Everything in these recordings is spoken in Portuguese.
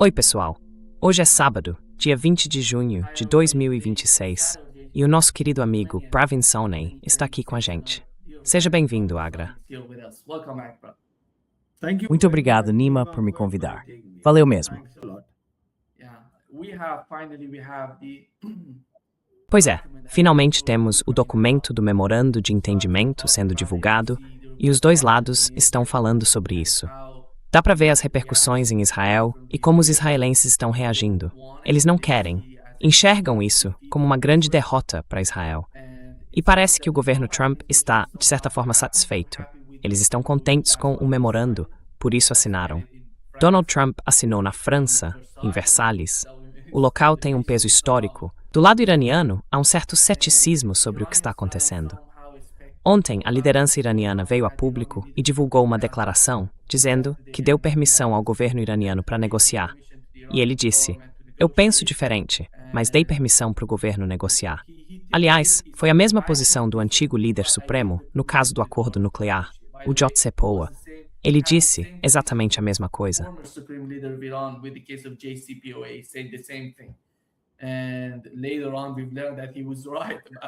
Oi, pessoal. Hoje é sábado, dia 20 de junho de 2026, e o nosso querido amigo Pravin Soni está aqui com a gente. Seja bem-vindo, Agra. Muito obrigado, Nima, por me convidar. Valeu mesmo. Pois é, finalmente temos o documento do memorando de entendimento sendo divulgado e os dois lados estão falando sobre isso. Dá para ver as repercussões em Israel e como os israelenses estão reagindo. Eles não querem, enxergam isso como uma grande derrota para Israel. E parece que o governo Trump está, de certa forma, satisfeito. Eles estão contentes com o memorando, por isso assinaram. Donald Trump assinou na França, em Versalhes. O local tem um peso histórico. Do lado iraniano, há um certo ceticismo sobre o que está acontecendo. Ontem, a liderança iraniana veio a público e divulgou uma declaração dizendo que deu permissão ao governo iraniano para negociar. E ele disse: "Eu penso diferente, mas dei permissão para o governo negociar." Aliás, foi a mesma posição do antigo líder supremo no caso do acordo nuclear, o Jotse Poa. Ele disse exatamente a mesma coisa.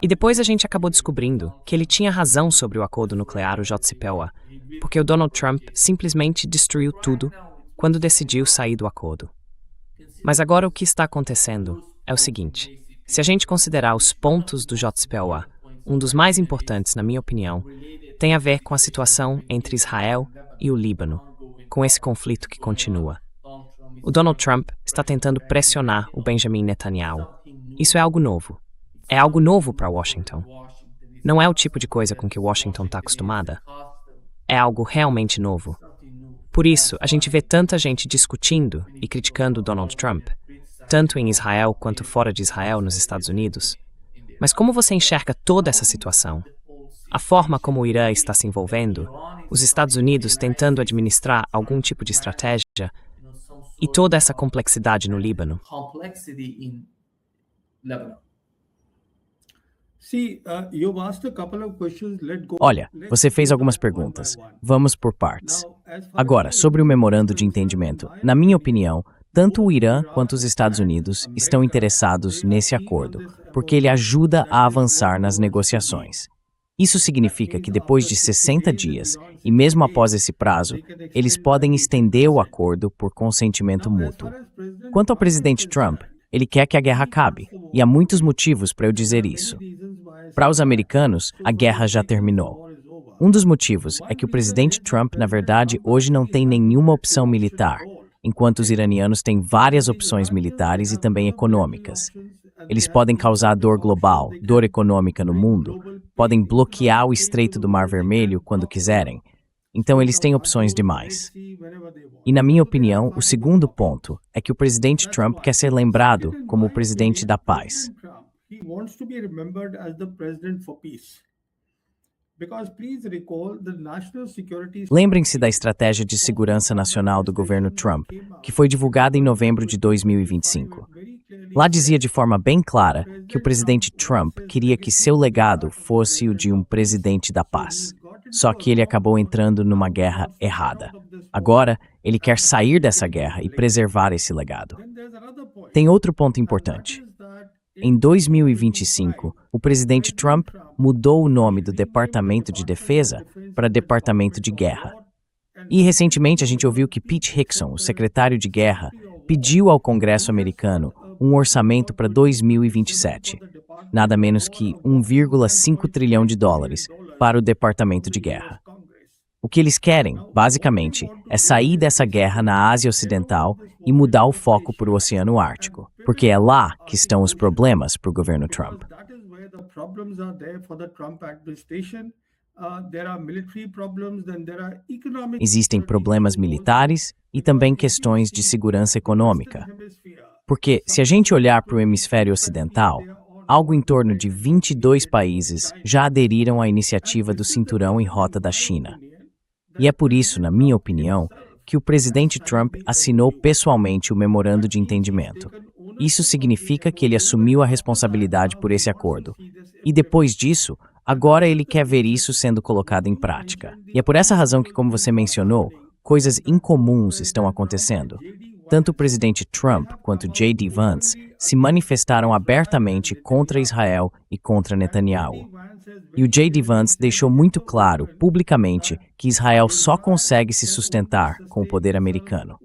E depois a gente acabou descobrindo que ele tinha razão sobre o acordo nuclear, o JCPOA, porque o Donald Trump simplesmente destruiu tudo quando decidiu sair do acordo. Mas agora o que está acontecendo é o seguinte: se a gente considerar os pontos do JCPOA, um dos mais importantes, na minha opinião, tem a ver com a situação entre Israel e o Líbano, com esse conflito que continua. O Donald Trump está tentando pressionar o Benjamin Netanyahu. Isso é algo novo. É algo novo para Washington. Não é o tipo de coisa com que Washington está acostumada. É algo realmente novo. Por isso, a gente vê tanta gente discutindo e criticando o Donald Trump, tanto em Israel quanto fora de Israel, nos Estados Unidos. Mas como você enxerga toda essa situação? A forma como o Irã está se envolvendo, os Estados Unidos tentando administrar algum tipo de estratégia, e toda essa complexidade no Líbano. Olha, você fez algumas perguntas. Vamos por partes. Agora, sobre o memorando de entendimento. Na minha opinião, tanto o Irã quanto os Estados Unidos estão interessados nesse acordo, porque ele ajuda a avançar nas negociações. Isso significa que depois de 60 dias, e mesmo após esse prazo, eles podem estender o acordo por consentimento mútuo. Quanto ao presidente Trump, ele quer que a guerra acabe, e há muitos motivos para eu dizer isso. Para os americanos, a guerra já terminou. Um dos motivos é que o presidente Trump, na verdade, hoje não tem nenhuma opção militar, enquanto os iranianos têm várias opções militares e também econômicas. Eles podem causar dor global, dor econômica no mundo, podem bloquear o Estreito do Mar Vermelho quando quiserem. Então eles têm opções demais. E na minha opinião, o segundo ponto é que o presidente Trump quer ser lembrado como o presidente da paz. Lembrem-se da estratégia de segurança nacional do governo Trump, que foi divulgada em novembro de 2025. Lá dizia de forma bem clara que o presidente Trump queria que seu legado fosse o de um presidente da paz. Só que ele acabou entrando numa guerra errada. Agora, ele quer sair dessa guerra e preservar esse legado. Tem outro ponto importante. Em 2025, o presidente Trump mudou o nome do Departamento de Defesa para Departamento de Guerra. E recentemente a gente ouviu que Pete Hegseth, o secretário de Guerra, pediu ao Congresso americano um orçamento para 2027, nada menos que 1,5 trilhão de dólares para o Departamento de Guerra. O que eles querem, basicamente, é sair dessa guerra na Ásia Ocidental e mudar o foco para o Oceano Ártico, porque é lá que estão os problemas para o governo Trump. Existem problemas militares e também questões de segurança econômica. Porque, se a gente olhar para o hemisfério ocidental, algo em torno de 22 países já aderiram à iniciativa do Cinturão e Rota da China. E é por isso, na minha opinião, que o presidente Trump assinou pessoalmente o memorando de entendimento. Isso significa que ele assumiu a responsabilidade por esse acordo. E depois disso, agora ele quer ver isso sendo colocado em prática. E é por essa razão que, como você mencionou, coisas incomuns estão acontecendo. tanto o presidente Trump quanto J.D. Vance se manifestaram abertamente contra Israel e contra Netanyahu. E o J.D. Vance deixou muito claro, publicamente, que Israel só consegue se sustentar com o poder americano.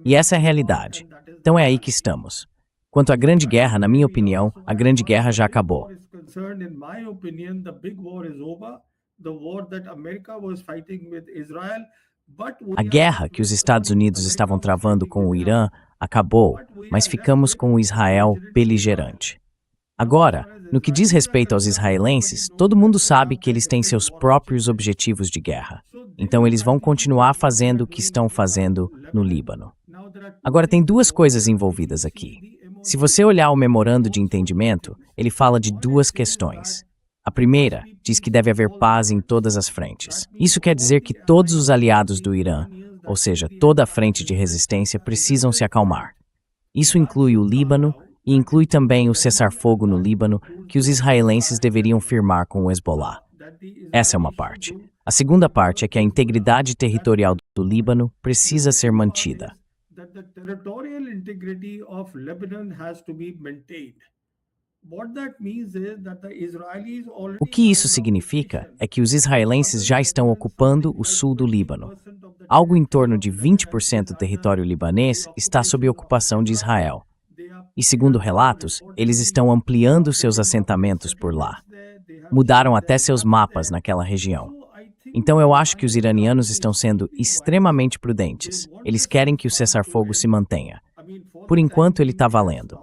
E essa é a realidade. Então é aí que estamos. Quanto à Grande Guerra, na minha opinião, a Grande Guerra já acabou. A guerra que os Estados Unidos estavam travando com o Irã acabou, mas ficamos com o Israel beligerante. Agora, no que diz respeito aos israelenses, todo mundo sabe que eles têm seus próprios objetivos de guerra. Então eles vão continuar fazendo o que estão fazendo no Líbano. Agora, tem duas coisas envolvidas aqui. Se você olhar o memorando de entendimento, ele fala de duas questões. A primeira diz que deve haver paz em todas as frentes. Isso quer dizer que todos os aliados do Irã, ou seja, toda a frente de resistência, precisam se acalmar. Isso inclui o Líbano e inclui também o cessar-fogo no Líbano que os israelenses deveriam firmar com o Hezbollah. Essa é uma parte. A segunda parte é que a integridade territorial do Líbano precisa ser mantida. O que isso significa é que os israelenses já estão ocupando o sul do Líbano. Algo em torno de 20% do território libanês está sob ocupação de Israel. E segundo relatos, eles estão ampliando seus assentamentos por lá. Mudaram até seus mapas naquela região. Então eu acho que os iranianos estão sendo extremamente prudentes. Eles querem que o cessar-fogo se mantenha. Por enquanto ele está valendo.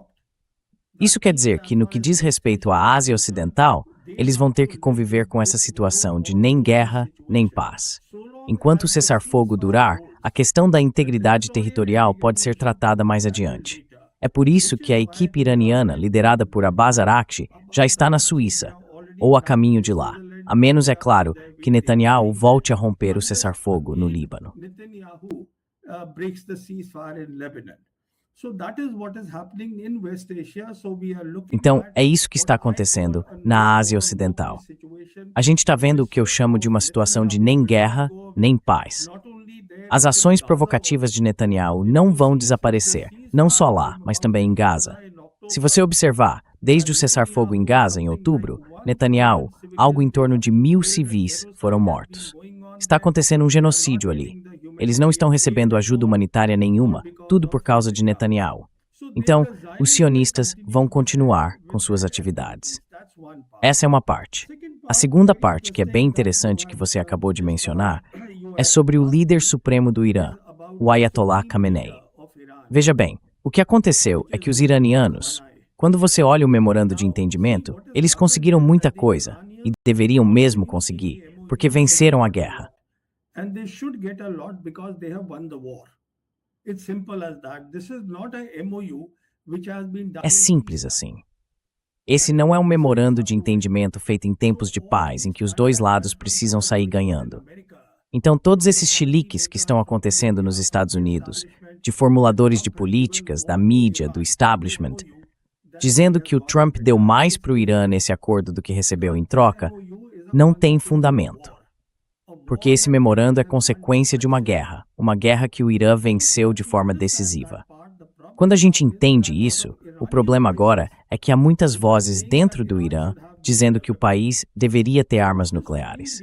Isso quer dizer que, no que diz respeito à Ásia Ocidental, eles vão ter que conviver com essa situação de nem guerra, nem paz. Enquanto o cessar-fogo durar, a questão da integridade territorial pode ser tratada mais adiante. É por isso que a equipe iraniana, liderada por Abbas Araghchi, já está na Suíça, ou a caminho de lá, a menos, é claro, que Netanyahu volte a romper o cessar-fogo no Líbano. Então, é isso que está acontecendo na Ásia Ocidental. A gente está vendo o que eu chamo de uma situação de nem guerra, nem paz. As ações provocativas de Netanyahu não vão desaparecer, não só lá, mas também em Gaza. Se você observar, desde o cessar-fogo em Gaza, em outubro, Netanyahu, algo em torno de 1.000 civis foram mortos. Está acontecendo um genocídio ali. Eles não estão recebendo ajuda humanitária nenhuma, tudo por causa de Netanyahu. Então, os sionistas vão continuar com suas atividades. Essa é uma parte. A segunda parte, que é bem interessante que você acabou de mencionar, é sobre o líder supremo do Irã, o Ayatollah Khamenei. Veja bem, o que aconteceu é que os iranianos, quando você olha o memorando de entendimento, eles conseguiram muita coisa, e deveriam mesmo conseguir, porque venceram a guerra. And they should get a lot because they have won the war. It's simple as that. This is not a MOU which has been done. É simples assim. Esse não é um memorando de entendimento feito em tempos de paz, em que os dois lados precisam sair ganhando. Então, todos esses chiliques que estão acontecendo nos Estados Unidos, de formuladores de políticas, da mídia, do establishment, dizendo que o Trump deu mais para o Irã nesse acordo do que recebeu em troca, não tem fundamento. Porque esse memorando é consequência de uma guerra que o Irã venceu de forma decisiva. Quando a gente entende isso, o problema agora é que há muitas vozes dentro do Irã dizendo que o país deveria ter armas nucleares.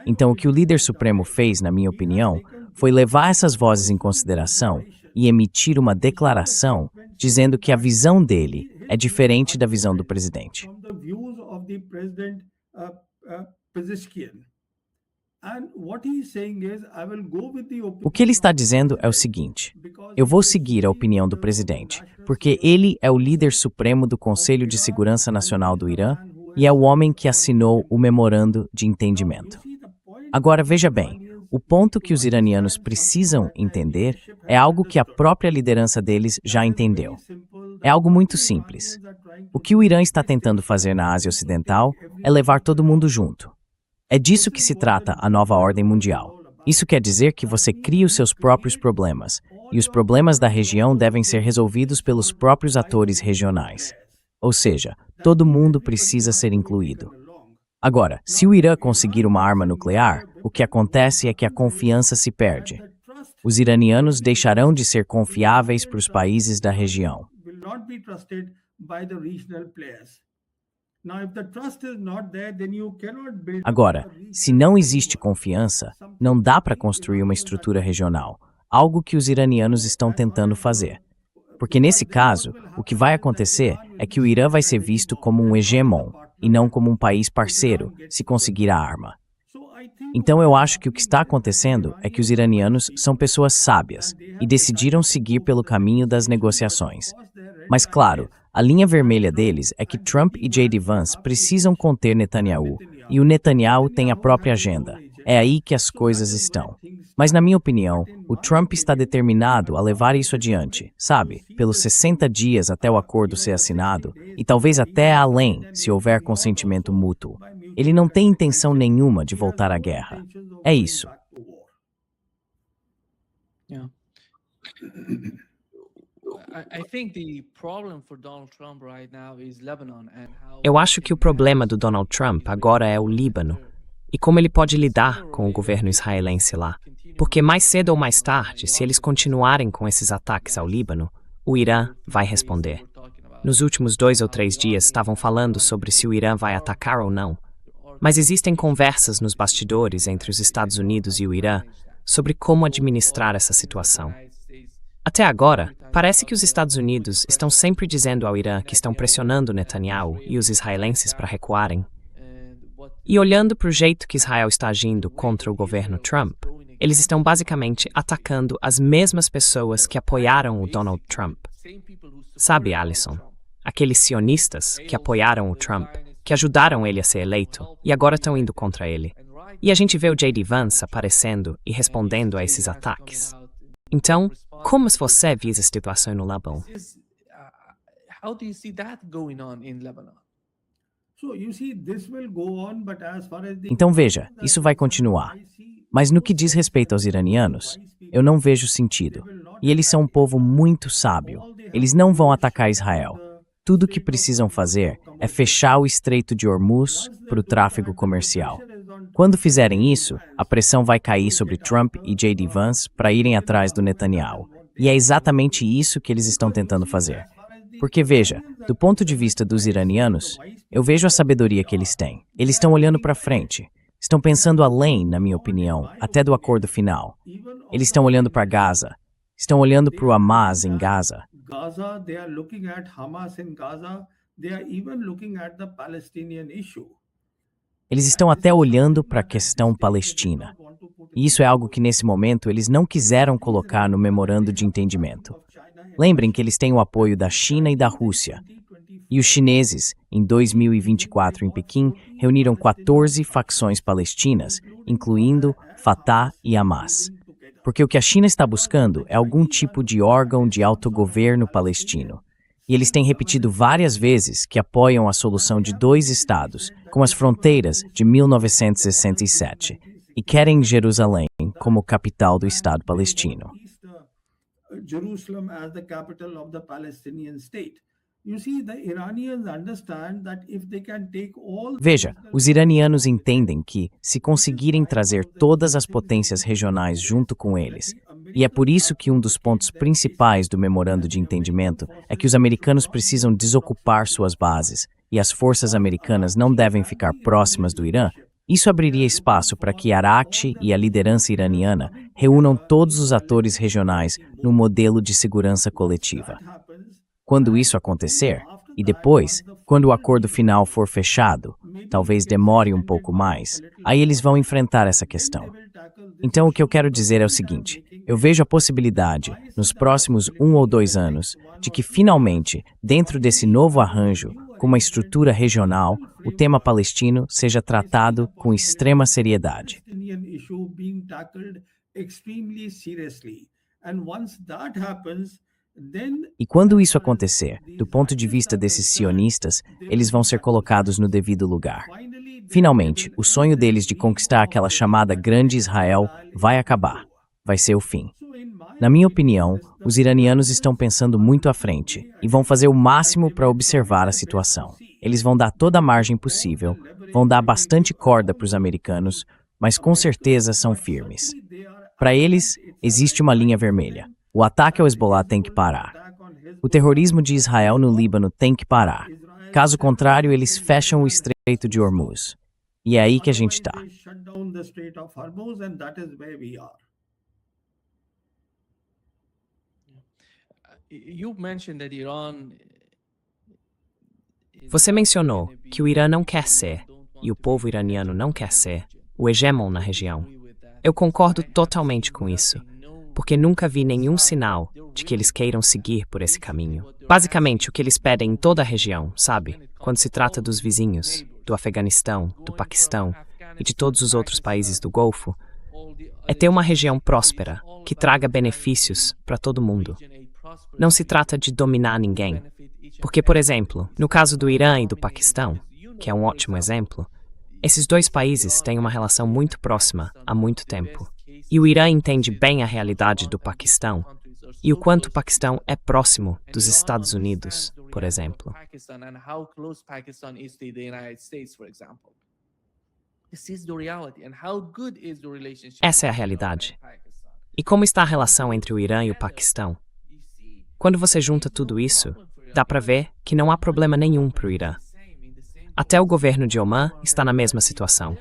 Então, o que o líder supremo fez, na minha opinião, foi levar essas vozes em consideração e emitir uma declaração dizendo que a visão dele é diferente da visão do presidente. O que ele está dizendo é o seguinte: eu vou seguir a opinião do presidente, porque ele é o líder supremo do Conselho de Segurança Nacional do Irã e é o homem que assinou o memorando de entendimento. Agora, veja bem, o ponto que os iranianos precisam entender é algo que a própria liderança deles já entendeu. É algo muito simples. O que o Irã está tentando fazer na Ásia Ocidental é levar todo mundo junto. É disso que se trata a nova ordem mundial. Isso quer dizer que você cria os seus próprios problemas, e os problemas da região devem ser resolvidos pelos próprios atores regionais. Ou seja, todo mundo precisa ser incluído. Agora, se o Irã conseguir uma arma nuclear, o que acontece é que a confiança se perde. os iranianos deixarão de ser confiáveis para os países da região. Will not be trusted by the regional players. Now, if the trust is not there, then you cannot build. Agora, se não existe confiança, não dá para construir uma estrutura regional, algo que os iranianos estão tentando fazer. Porque nesse caso, o que vai acontecer é que o Irã vai ser visto como um hegemon e não como um país parceiro, se conseguir a arma. Então eu acho que o que está acontecendo é que os iranianos são pessoas sábias e decidiram seguir pelo caminho das negociações. Mas claro, a linha vermelha deles é que Trump e J.D. Vance precisam conter Netanyahu, e o Netanyahu tem a própria agenda. É aí que as coisas estão. Mas na minha opinião, o Trump está determinado a levar isso adiante, sabe? Pelos 60 dias até o acordo ser assinado, e talvez até além, se houver consentimento mútuo. Ele não tem intenção nenhuma de voltar à guerra. É isso. Yeah. I think the problem for Donald Trump right now is Lebanon and how Eu acho que o problema do Donald Trump agora é o Líbano e como ele pode lidar com o governo israelense lá. Porque mais cedo ou mais tarde, se eles continuarem com esses ataques ao Líbano, o Irã vai responder. Nos últimos 2 ou 3 dias estavam falando sobre se o Irã vai atacar ou não. Mas existem conversas nos bastidores entre os Estados Unidos e o Irã sobre como administrar essa situação. Até agora, parece que os Estados Unidos estão sempre dizendo ao Irã que estão pressionando Netanyahu e os israelenses para recuarem. E olhando para o jeito que Israel está agindo contra o governo Trump, eles estão basicamente atacando as mesmas pessoas que apoiaram o Donald Trump. Sabe, Alisson? Aqueles sionistas que apoiaram o Trump, que ajudaram ele a ser eleito, e agora estão indo contra ele. E a gente vê o J.D. Vance aparecendo e respondendo a esses ataques. Então, como você vê essa situação no Líbano? how do you see that going on in Lebanon? So you see, this will go on, but as far as the Então veja, isso vai continuar. Mas no que diz respeito aos iranianos, eu não vejo sentido. E eles são um povo muito sábio. Eles não vão atacar Israel. Tudo o que precisam fazer é fechar o Estreito de Hormuz para o tráfego comercial. Quando fizerem isso, a pressão vai cair sobre Trump e J.D. Vance para irem atrás do Netanyahu. E é exatamente isso que eles estão tentando fazer. Porque veja, do ponto de vista dos iranianos, eu vejo a sabedoria que eles têm. Eles estão olhando para frente. Estão pensando além, na minha opinião, até do acordo final. Eles estão olhando para Gaza. Estão olhando para o Hamas em Gaza. Gaza, they are looking at Hamas in Gaza. They are even looking at the Palestinian issue. Eles estão até olhando para a questão palestina. E isso é algo que, nesse momento, eles não quiseram colocar no memorando de entendimento. Lembrem que eles têm o apoio da China e da Rússia. E os chineses, em 2024 em Pequim, reuniram 14 facções palestinas, incluindo Fatah e Hamas. Porque o que a China está buscando é algum tipo de órgão de autogoverno palestino. E eles têm repetido várias vezes que apoiam a solução de 2 estados, com as fronteiras de 1967, e querem Jerusalém como capital do Estado palestino. Jerusalem as the capital of the Palestinian state. You see, the Iranians understand that if they can take all. Veja, os iranianos entendem que, se conseguirem trazer todas as potências regionais junto com eles, e é por isso que um dos pontos principais do memorando de entendimento é que os americanos precisam desocupar suas bases e as forças americanas não devem ficar próximas do Irã, isso abriria espaço para que Arakchi e a liderança iraniana reúnam todos os atores regionais num modelo de segurança coletiva. Quando isso acontecer, e depois, quando o acordo final for fechado, talvez demore um pouco mais, aí eles vão enfrentar essa questão. Então o que eu quero dizer é o seguinte, eu vejo a possibilidade, nos próximos 1 ou 2 anos, de que finalmente, dentro desse novo arranjo, com uma estrutura regional, o tema palestino seja tratado com extrema seriedade. Palestinian issue being tackled extremely seriously. And once that happens, then E quando isso acontecer, do ponto de vista desses sionistas, eles vão ser colocados no devido lugar. Finalmente, o sonho deles de conquistar aquela chamada Grande Israel vai acabar. Vai ser o fim. Na minha opinião, os iranianos estão pensando muito à frente e vão fazer o máximo para observar a situação. Eles vão dar toda a margem possível, vão dar bastante corda para os americanos, mas com certeza são firmes. they are Para eles, existe uma linha vermelha. O ataque ao Hezbollah tem que parar. O terrorismo de Israel no Líbano tem que parar. Caso contrário, eles fecham o Estreito de Hormuz. E é aí que a gente está. You mentioned that Iran Você mencionou que o Irã não quer ser, e o povo iraniano não quer ser, o hegemon na região. Eu concordo totalmente com isso, porque nunca vi nenhum sinal de que eles queiram seguir por esse caminho. Basicamente, o que eles pedem em toda a região, sabe? Quando se trata dos vizinhos, do Afeganistão, do Paquistão e de todos os outros países do Golfo, é ter uma região próspera, que traga benefícios para todo mundo. Não se trata de dominar ninguém. Porque, por exemplo, no caso do Irã e do Paquistão, que é um ótimo exemplo, esses dois países têm uma relação muito próxima há muito tempo. E o Irã entende bem a realidade do Paquistão e o quanto o Paquistão é próximo dos Estados Unidos, por exemplo. Essa é a realidade. E como está a relação entre o Irã e o Paquistão? Quando você junta tudo isso, dá para ver que não há problema nenhum para o Irã. Até o governo de Oman está na mesma situação.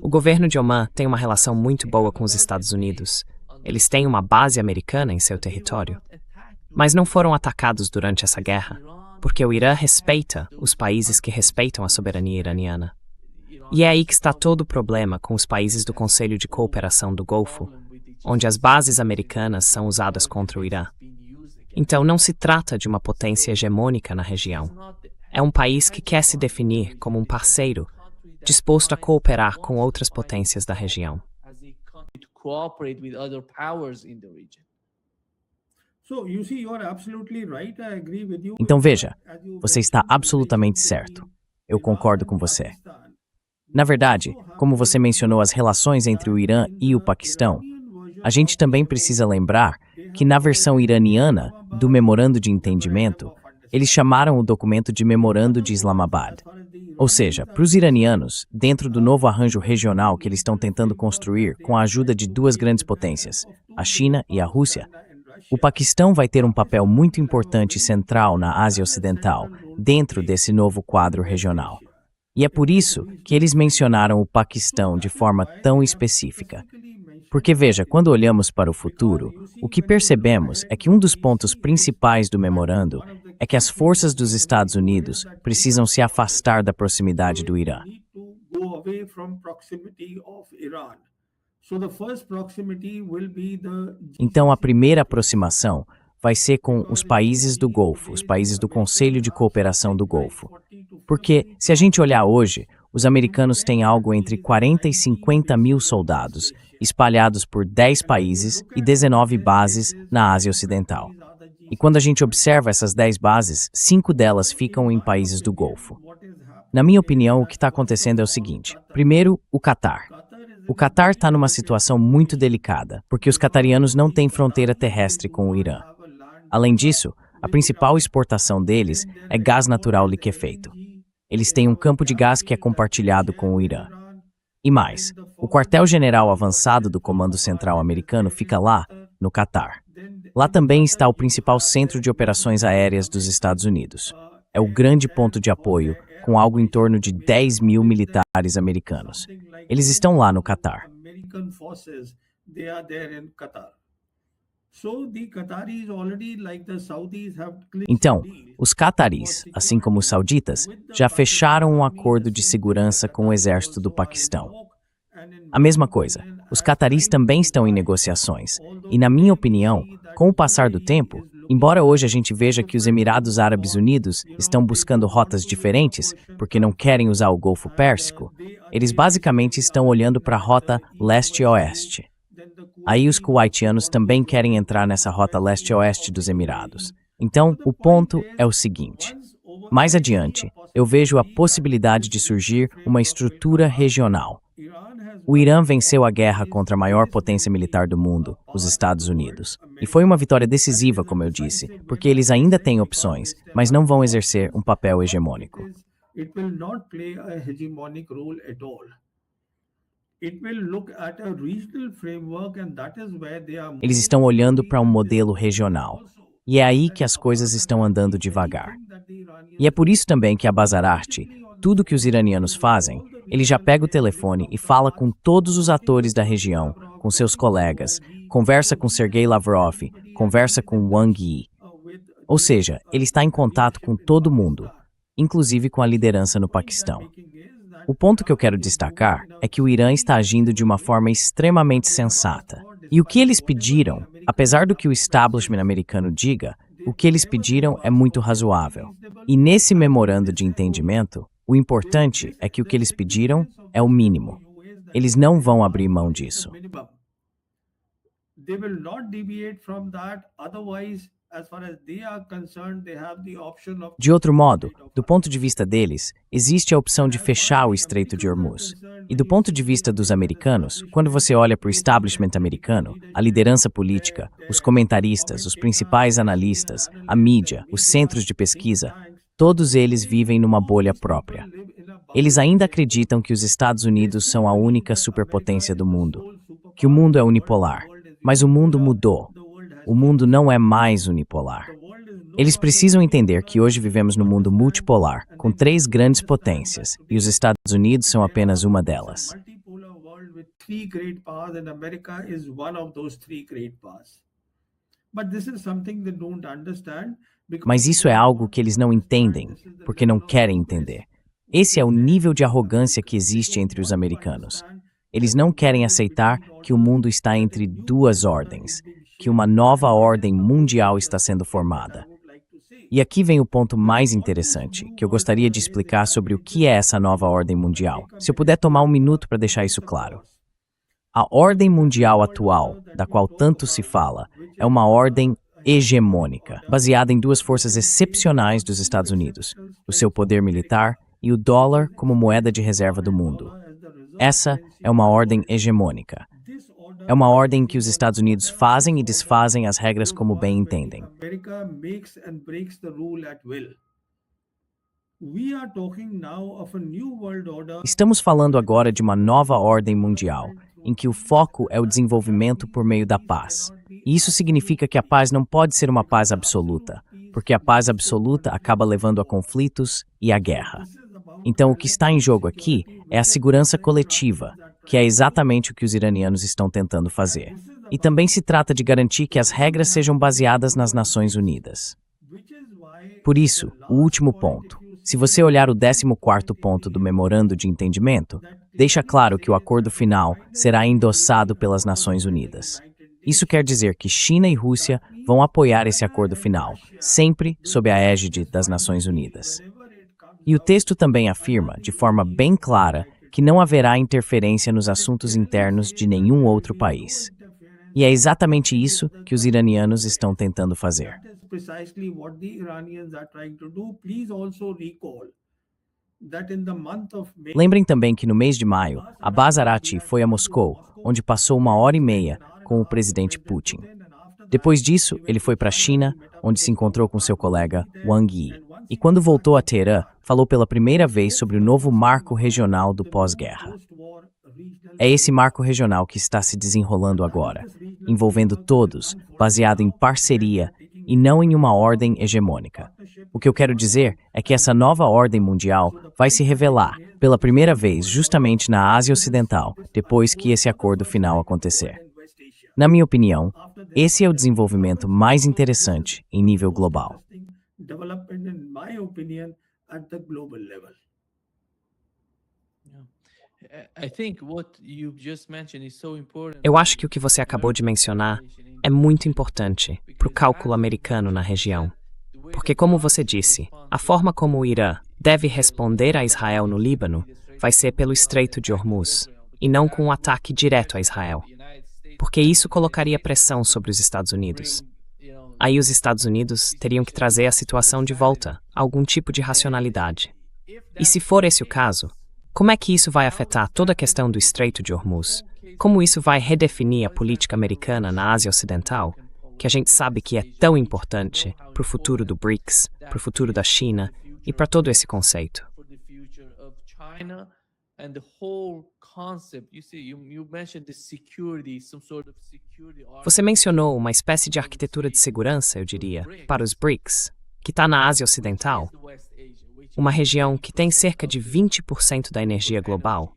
O governo de Oman tem uma relação muito boa com os Estados Unidos. Eles têm uma base americana em seu território. Mas não foram atacados durante essa guerra, porque o Irã respeita os países que respeitam a soberania iraniana. E é aí que está todo o problema com os países do Conselho de Cooperação do Golfo, onde as bases americanas são usadas contra o Irã. Então não se trata de uma potência hegemônica na região. É um país que quer se definir como um parceiro, disposto a cooperar com outras potências da região. Então veja, você está absolutamente certo. Eu concordo com você. Na verdade, como você mencionou as relações entre o Irã e o Paquistão, a gente também precisa lembrar que na versão iraniana do Memorando de Entendimento, eles chamaram o documento de Memorando de Islamabad. Ou seja, para os iranianos, dentro do novo arranjo regional que eles estão tentando construir com a ajuda de duas grandes potências, a China e a Rússia, o Paquistão vai ter um papel muito importante e central na Ásia Ocidental, dentro desse novo quadro regional. E é por isso que eles mencionaram o Paquistão de forma tão específica. Porque veja, quando olhamos para o futuro, o que percebemos é que um dos pontos principais do memorando é que as forças dos Estados Unidos precisam se afastar da proximidade do Irã. Então a primeira aproximação vai ser com os países do Golfo, os países do Conselho de Cooperação do Golfo. Porque, se a gente olhar hoje, os americanos têm algo entre 40 e 50 mil soldados, espalhados por 10 países e 19 bases na Ásia Ocidental. E quando a gente observa essas 10 bases, 5 delas ficam em países do Golfo. Na minha opinião, o que está acontecendo é o seguinte. Primeiro, o Catar. O Catar está numa situação muito delicada, porque os catarianos não têm fronteira terrestre com o Irã. Além disso, a principal exportação deles é gás natural liquefeito. Eles têm um campo de gás que é compartilhado com o Irã. E mais, o quartel-general avançado do Comando Central americano fica lá, no Catar. Lá também está o principal centro de operações aéreas dos Estados Unidos. É o grande ponto de apoio, com algo em torno de 10 mil militares americanos. Eles estão lá no Catar. Então, os cataris, assim como os sauditas, já fecharam um acordo de segurança com o exército do Paquistão. A mesma coisa, os cataris também estão em negociações, e na minha opinião, com o passar do tempo, embora hoje a gente veja que os Emirados Árabes Unidos estão buscando rotas diferentes, porque não querem usar o Golfo Pérsico, eles basicamente estão olhando para a rota leste-oeste. Aí os kuwaitianos também querem entrar nessa rota leste-oeste dos Emirados. Então, o ponto é o seguinte. Mais adiante, eu vejo a possibilidade de surgir uma estrutura regional. O Irã venceu a guerra contra a maior potência militar do mundo, os Estados Unidos. E foi uma vitória decisiva, como eu disse, porque eles ainda têm opções, mas não vão exercer um papel hegemônico. it will look at a regional framework, and that is where they are Eles estão olhando para um modelo regional. E é aí que as coisas estão andando devagar. E é por isso também que a Bazararte, tudo que os iranianos fazem, ele já pega o telefone e fala com todos os atores da região, com seus colegas, conversa com Sergei Lavrov, conversa com Wang Yi. Ou seja, ele está em contato com todo mundo, inclusive com a liderança no Paquistão. O ponto que eu quero destacar é que o Irã está agindo de uma forma extremamente sensata. E o que eles pediram, apesar do que o establishment americano diga, o que eles pediram é muito razoável. E nesse memorando de entendimento, o importante é que o que eles pediram é o mínimo. Eles não vão abrir mão disso. They will not deviate from that, otherwise, as far as they are concerned, they have the option of... De outro modo, do ponto de vista deles, existe a opção de fechar o Estreito de Hormuz. E do ponto de vista dos americanos, quando você olha para o establishment americano, a liderança política, os comentaristas, os principais analistas, a mídia, os centros de pesquisa, todos eles vivem numa bolha própria. Eles ainda acreditam que os Estados Unidos são a única superpotência do mundo, que o mundo é unipolar. Mas o mundo mudou. O mundo não é mais unipolar. Eles precisam entender que hoje vivemos num mundo multipolar, com 3 grandes potências, e os Estados Unidos são apenas uma delas. Multipolar world with 3 great powers, and America is one of those 3 great powers. But this is something they don't understand. Mas isso é algo que eles não entendem, porque não querem entender. Esse é o nível de arrogância que existe entre os americanos. Eles não querem aceitar que o mundo está entre 2 ordens, que uma nova ordem mundial está sendo formada. E aqui vem o ponto mais interessante, que eu gostaria de explicar sobre o que é essa nova ordem mundial. Se eu puder tomar um minuto para deixar isso claro. A ordem mundial atual, da qual tanto se fala, é uma ordem hegemônica, baseada em 2 forças excepcionais dos Estados Unidos, o seu poder militar e o dólar como moeda de reserva do mundo. Essa é uma ordem hegemônica. É uma ordem em que os Estados Unidos fazem e desfazem as regras como bem entendem. America makes and breaks the rule at will. We are talking now of a new world order. Estamos falando agora de uma nova ordem mundial, em que o foco é o desenvolvimento por meio da paz. E isso significa que a paz não pode ser uma paz absoluta, porque a paz absoluta acaba levando a conflitos e a guerra. Então, o que está em jogo aqui é a segurança coletiva, que é exatamente o que os iranianos estão tentando fazer. E também se trata de garantir que as regras sejam baseadas nas Nações Unidas. Por isso, o último ponto. Se você olhar o 14º ponto do Memorando de Entendimento, deixa claro que o acordo final será endossado pelas Nações Unidas. Isso quer dizer que China e Rússia vão apoiar esse acordo final, sempre sob a égide das Nações Unidas. E o texto também afirma, de forma bem clara, que não haverá interferência nos assuntos internos de nenhum outro país. E é exatamente isso que os iranianos estão tentando fazer. That is precisely what the Iranians are trying to do. Please also recall that in the month of May, Lembrem também que no mês de maio, a Bazarati foi a Moscou, onde passou 1h30 com o presidente Putin. Depois disso, ele foi para a China, onde se encontrou com seu colega Wang Yi. E quando voltou a Teherã, falou pela primeira vez sobre o novo marco regional do pós-guerra. É esse marco regional que está se desenrolando agora, envolvendo todos, baseado em parceria e não em uma ordem hegemônica. O que eu quero dizer é que essa nova ordem mundial vai se revelar, pela primeira vez, justamente na Ásia Ocidental, depois que esse acordo final acontecer. Na minha opinião, esse é o desenvolvimento mais interessante em nível global. development, in my opinion, at the global level. I think what you just mentioned is so important. Eu acho que o que você acabou de mencionar é muito importante para o cálculo americano na região. Porque, como você disse, a forma como o Irã deve responder a Israel no Líbano vai ser pelo Estreito de Hormuz, e não com um ataque direto a Israel. Porque isso colocaria pressão sobre os Estados Unidos. Aí os Estados Unidos teriam que trazer a situação de volta a algum tipo de racionalidade. E se for esse o caso, como é que isso vai afetar toda a questão do Estreito de Hormuz? Como isso vai redefinir a política americana na Ásia Ocidental, que a gente sabe que é tão importante para o futuro do BRICS, para o futuro da China e para todo esse conceito? For the future of China and the whole concept. You see, you mentioned the security, some sort of security. Você mencionou uma espécie de arquitetura de segurança, eu diria, para os BRICS, que está na Ásia Ocidental, uma região que tem cerca de 20% da energia global.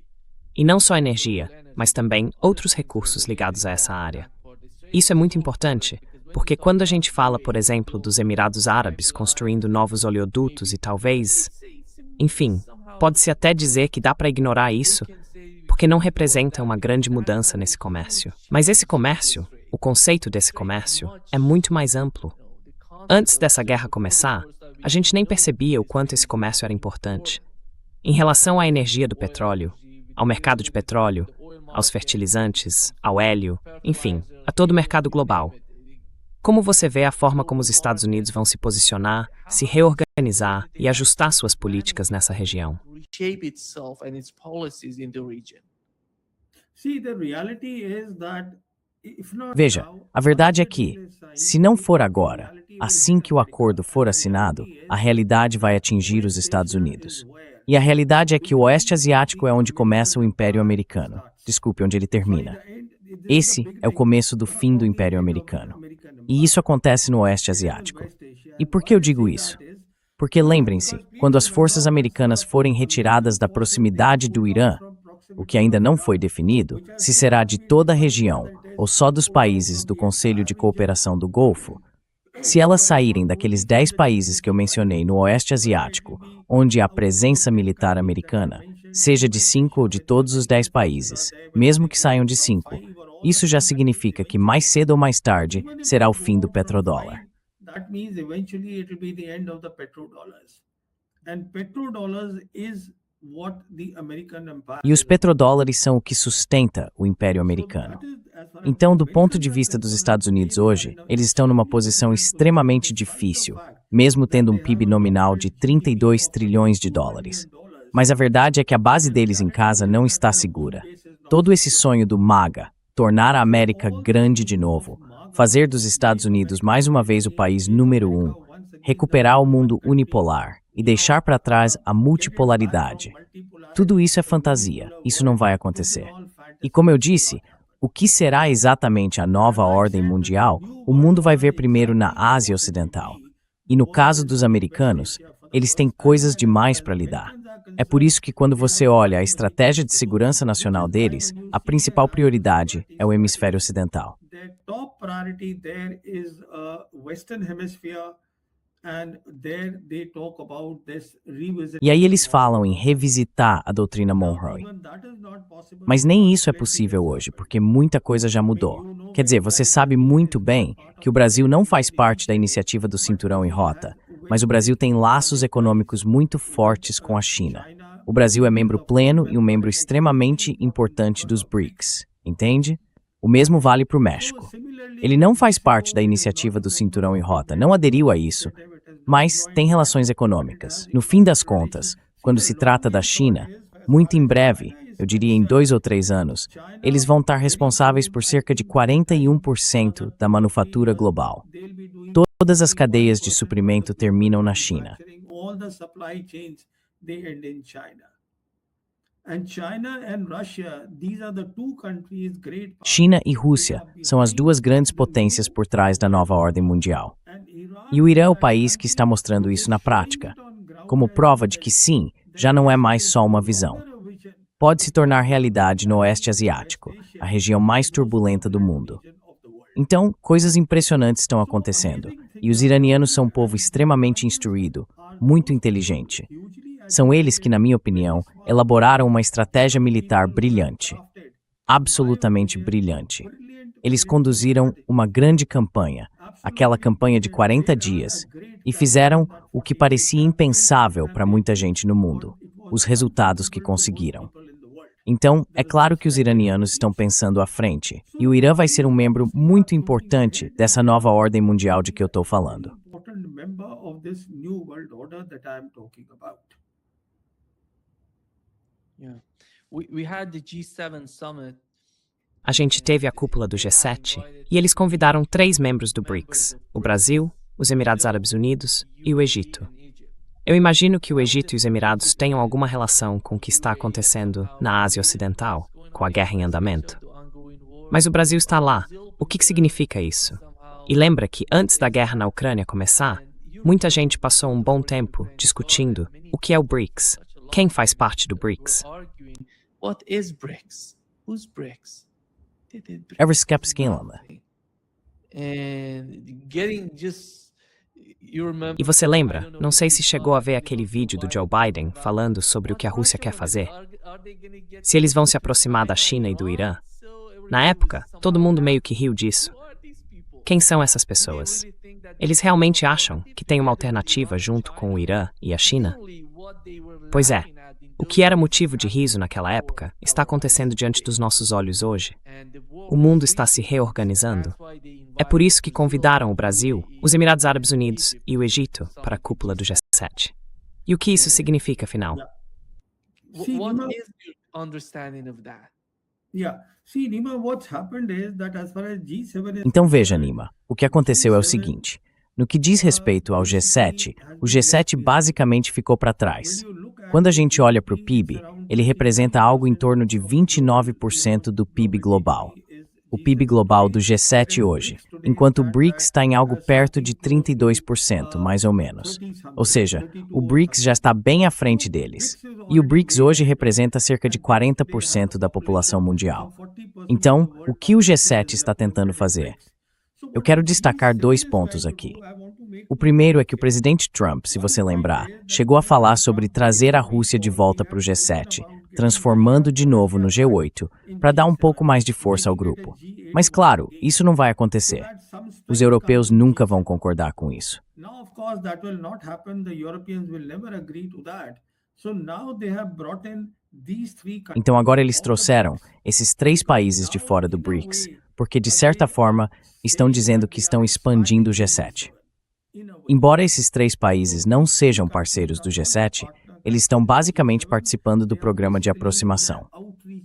E não só energia, mas também outros recursos ligados a essa área. Isso é muito importante, porque quando a gente fala, por exemplo, dos Emirados Árabes construindo novos oleodutos e talvez... Enfim, pode-se até dizer que dá para ignorar isso, porque não representa uma grande mudança nesse comércio. Mas esse comércio, o conceito desse comércio, é muito mais amplo. Antes dessa guerra começar, a gente nem percebia o quanto esse comércio era importante. Em relação à energia do petróleo, ao mercado de petróleo, aos fertilizantes, ao hélio, enfim, a todo o mercado global. Como você vê a forma como os Estados Unidos vão se posicionar, se reorganizar e ajustar suas políticas nessa região? Reshape itself and its policies in the region. See, the reality is that if not Veja, now, a verdade é que, se não for agora, assim que o acordo for assinado, a realidade vai atingir os Estados Unidos. E a realidade é que o Oeste Asiático é onde começa o Império Americano. Desculpe, onde ele termina. Esse é o começo do fim do Império Americano. E isso acontece no Oeste Asiático. E por que eu digo isso? Porque lembrem-se, quando as forças americanas forem retiradas da proximidade do Irã, o que ainda não foi definido, se será de toda a região ou só dos países do Conselho de Cooperação do Golfo, se elas saírem daqueles 10 países que eu mencionei no Oeste Asiático, onde há presença militar americana, seja de 5 ou de todos os 10 países, mesmo que saiam de 5, isso já significa que mais cedo ou mais tarde será o fim do petrodólar. that means eventually it will be the end of the petrodollars. And petrodollars is what the American empire. E os petrodólares são o que sustenta o Império Americano. Então, do ponto de vista dos Estados Unidos hoje, eles estão numa posição extremamente difícil, mesmo tendo um PIB nominal de 32 trilhões de dólares. Mas a verdade é que a base deles em casa não está segura. Todo esse sonho do MAGA, tornar a América grande de novo, fazer dos Estados Unidos mais uma vez o país número 1, recuperar o mundo unipolar e deixar para trás a multipolaridade. Tudo isso é fantasia, isso não vai acontecer. E como eu disse, o que será exatamente a nova ordem mundial, o mundo vai ver primeiro na Ásia Ocidental. E no caso dos americanos, eles têm coisas demais para lidar. É por isso que quando você olha a estratégia de segurança nacional deles, a principal prioridade é o hemisfério ocidental. Their top priority there is Western Hemisphere, and there they talk about this revisit. E aí eles falam em revisitar a doutrina Monroe. Mas nem isso é possível hoje, porque muita coisa já mudou. Quer dizer, você sabe muito bem que o Brasil não faz parte da iniciativa do Cinturão e Rota, mas o Brasil tem laços econômicos muito fortes com a China. O Brasil é membro pleno e um membro extremamente importante dos BRICS, entende? O mesmo vale para o México. Ele não faz parte da iniciativa do Cinturão e Rota, não aderiu a isso, mas tem relações econômicas. No fim das contas, quando se trata da China, muito em breve, eu diria em 2 ou 3 anos, eles vão estar responsáveis por cerca de 41% da manufatura global. Todas as cadeias de suprimento terminam na China. All the supply chains, they end in China. And China and Russia, these are the two countries great. China e Rússia são as duas grandes potências por trás da nova ordem mundial. E o Irã é o país que está mostrando isso na prática, como prova de que sim, já não é mais só uma visão. Pode se tornar realidade no Oeste Asiático, a região mais turbulenta do mundo. Então, coisas impressionantes estão acontecendo, e os iranianos são um povo extremamente instruído, muito inteligente. São eles que, na minha opinião, elaboraram uma estratégia militar brilhante. Absolutamente brilhante. Eles conduziram uma grande campanha, aquela campanha de 40 dias, e fizeram o que parecia impensável para muita gente no mundo, os resultados que conseguiram. Então, é claro que os iranianos estão pensando à frente, e o Irã vai ser um membro muito importante dessa nova ordem mundial de que eu estou falando. Yeah. We had the G7 summit. A gente teve a cúpula do G7 e eles convidaram 3 membros do BRICS, o Brasil, os Emirados Árabes Unidos e o Egito. Eu imagino que o Egito e os Emirados tenham alguma relação com o que está acontecendo na Ásia Ocidental, com a guerra em andamento. Mas o Brasil está lá. O que significa isso? E lembra que antes da guerra na Ucrânia começar, muita gente passou um bom tempo discutindo o que é o BRICS, quem faz parte do BRICS. What is BRICS? Who's BRICS? Everskepskinland. And getting just you remember. E você lembra, não sei se chegou a ver aquele vídeo do Joe Biden falando sobre o que a Rússia quer fazer. Se eles vão se aproximar da China e do Irã. Na época, todo mundo meio que riu disso. Quem são essas pessoas? Eles realmente acham que tem uma alternativa junto com o Irã e a China? Pois é, o que era motivo de riso naquela época está acontecendo diante dos nossos olhos hoje. O mundo está se reorganizando. É por isso que convidaram o Brasil, os Emirados Árabes Unidos e o Egito para a cúpula do G7. E o que isso significa, afinal? What is your understanding of that? Yeah. See, Nima, what's happened is that as far as G7 is Então veja, Nima, o que aconteceu é o seguinte. No que diz respeito ao G7, o G7 basicamente ficou para trás. Quando a gente olha para o PIB, ele representa algo em torno de 29% do PIB global. O PIB global do G7 hoje, enquanto o BRICS está em algo perto de 32%, mais ou menos. Ou seja, o BRICS já está bem à frente deles. E o BRICS hoje representa cerca de 40% da população mundial. Então, o que o G7 está tentando fazer? Eu quero destacar 2 pontos aqui. O primeiro é que o presidente Trump, se você lembrar, chegou a falar sobre trazer a Rússia de volta para o G7, transformando de novo no G8, para dar um pouco mais de força ao grupo. Mas claro, isso não vai acontecer. Os europeus nunca vão concordar com isso. Now, of course, that will not happen. The Europeans will never agree to that. So now they have brought in these three countries. Então agora eles trouxeram esses 3 países de fora do BRICS, porque de certa forma estão dizendo que estão expandindo o G7. Embora esses 3 países não sejam parceiros do G7, eles estão basicamente participando do programa de aproximação.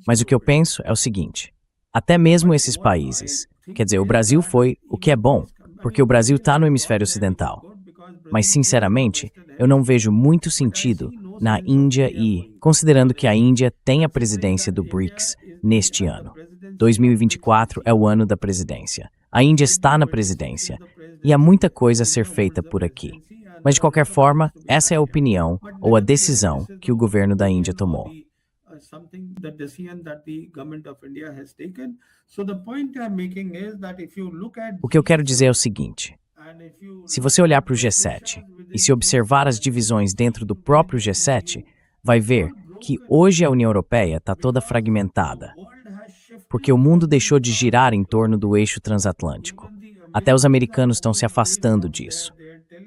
Mas o que eu penso é o seguinte, até mesmo esses países, quer dizer, o Brasil foi, o que é bom, porque o Brasil está no hemisfério ocidental. Mas, sinceramente, eu não vejo muito sentido na Índia e, considerando que a Índia tem a presidência do BRICS neste ano. 2024 é o ano da presidência. A Índia está na presidência e há muita coisa a ser feita por aqui. Mas, de qualquer forma, essa é a opinião ou a decisão que o governo da Índia tomou. O que eu quero dizer é o seguinte. Se você olhar para o G7 e se observar as divisões dentro do próprio G7, vai ver que hoje a União Europeia está toda fragmentada, porque o mundo deixou de girar em torno do eixo transatlântico. Até os americanos estão se afastando disso.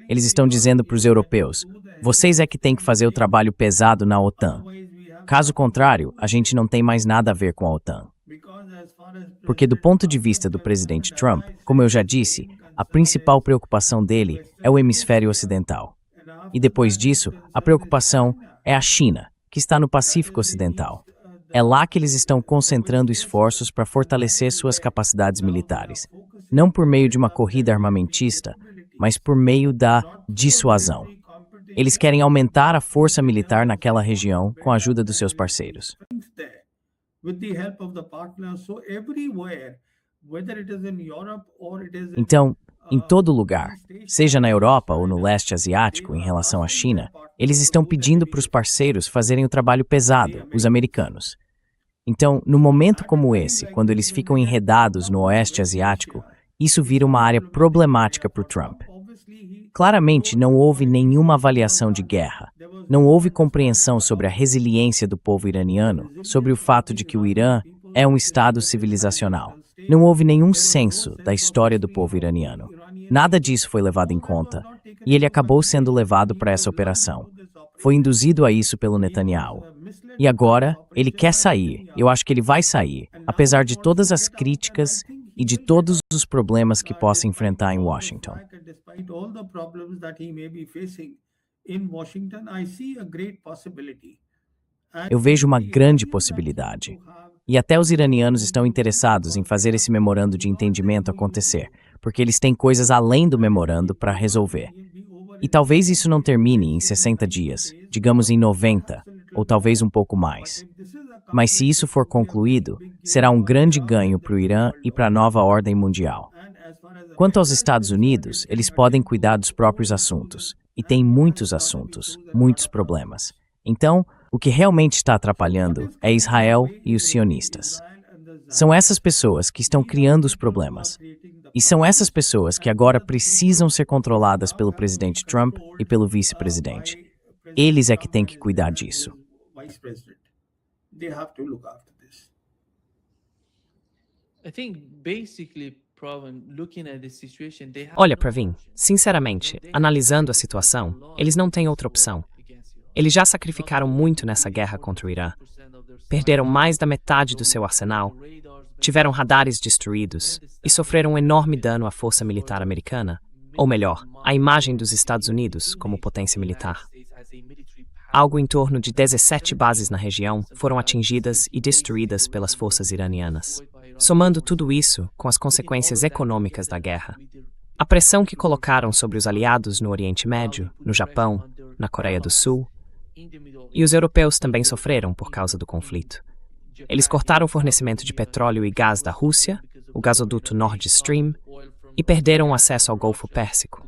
Eles estão dizendo para os europeus, vocês é que têm que fazer o trabalho pesado na OTAN. Caso contrário, a gente não tem mais nada a ver com a OTAN. Porque do ponto de vista do presidente Trump, como eu já disse, a principal preocupação dele é o hemisfério ocidental. E depois disso, a preocupação é a China, que está no Pacífico Ocidental. É lá que eles estão concentrando esforços para fortalecer suas capacidades militares. Não por meio de uma corrida armamentista, mas por meio da dissuasão. Eles querem aumentar a força militar naquela região com a ajuda dos seus parceiros. Então, em todo lugar, seja na Europa ou no leste asiático em relação à China, eles estão pedindo para os parceiros fazerem o trabalho pesado, os americanos. Então, no momento como esse, quando eles ficam enredados no oeste asiático, isso vira uma área problemática para o Trump. Claramente, não houve nenhuma avaliação de guerra. Não houve compreensão sobre a resiliência do povo iraniano, sobre o fato de que o Irã é um estado civilizacional. Não houve nenhum senso da história do povo iraniano. Nada disso foi levado em conta, e ele acabou sendo levado para essa operação. Foi induzido a isso pelo Netanyahu. E agora, ele quer sair. Eu acho que ele vai sair, apesar de todas as críticas e de todos os problemas que possa enfrentar em Washington. Eu vejo uma grande possibilidade. E até os iranianos estão interessados em fazer esse memorando de entendimento acontecer, porque eles têm coisas além do memorando para resolver. E talvez isso não termine em 60 dias, digamos em 90, ou talvez um pouco mais. Mas se isso for concluído, será um grande ganho para o Irã e para a nova ordem mundial. Quanto aos Estados Unidos, eles podem cuidar dos próprios assuntos. E tem muitos assuntos, muitos problemas. Então, o que realmente está atrapalhando é Israel e os sionistas. São essas pessoas que estão criando os problemas. E são essas pessoas que agora precisam ser controladas pelo presidente Trump e pelo vice-presidente. Eles é que têm que cuidar disso. Olha, Praveen, sinceramente, analisando a situação, eles não têm outra opção. Eles já sacrificaram muito nessa guerra contra o Irã. Perderam mais da metade do seu arsenal, tiveram radares destruídos e sofreram um enorme dano à força militar americana, ou melhor, à imagem dos Estados Unidos como potência militar. Algo em torno de 17 bases na região foram atingidas e destruídas pelas forças iranianas. Somando tudo isso com as consequências econômicas da guerra, a pressão que colocaram sobre os aliados no Oriente Médio, no Japão, na Coreia do Sul, e os europeus também sofreram por causa do conflito. Eles cortaram o fornecimento de petróleo e gás da Rússia, o gasoduto Nord Stream, e perderam o acesso ao Golfo Pérsico.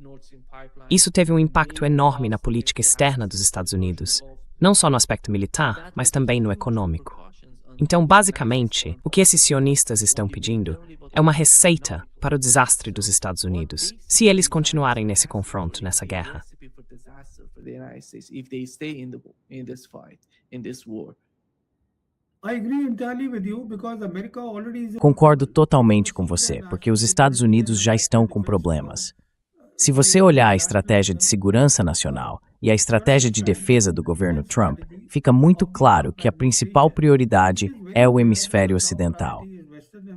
Isso teve um impacto enorme na política externa dos Estados Unidos, não só no aspecto militar, mas também no econômico. Então, basicamente, o que esses sionistas estão pedindo é uma receita para o desastre dos Estados Unidos, se eles continuarem nesse confronto, nessa guerra. Concordo totalmente com você, porque os Estados Unidos já estão com problemas. Se você olhar a estratégia de segurança nacional e a estratégia de defesa do governo Trump, fica muito claro que a principal prioridade é o hemisfério ocidental.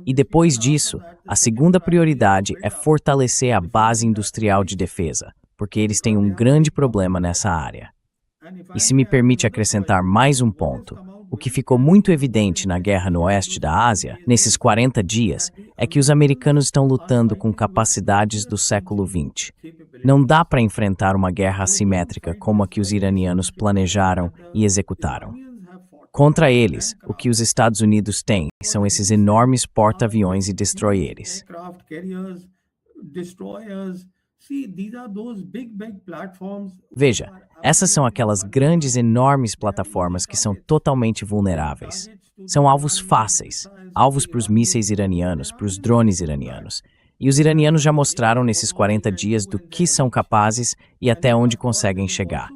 E depois disso, a segunda prioridade é fortalecer a base industrial de defesa, porque eles têm um grande problema nessa área. E se me permite acrescentar mais um ponto, o que ficou muito evidente na guerra no oeste da Ásia, nesses 40 dias, é que os americanos estão lutando com capacidades do século XX. Não dá para enfrentar uma guerra assimétrica como a que os iranianos planejaram e executaram. Contra eles, o que os Estados Unidos têm são esses enormes porta-aviões e destroyers. Veja, essas são aquelas grandes, enormes plataformas que são totalmente vulneráveis. São alvos fáceis, alvos para os mísseis iranianos, para os drones iranianos. E os iranianos já mostraram nesses 40 dias do que são capazes e até onde conseguem chegar.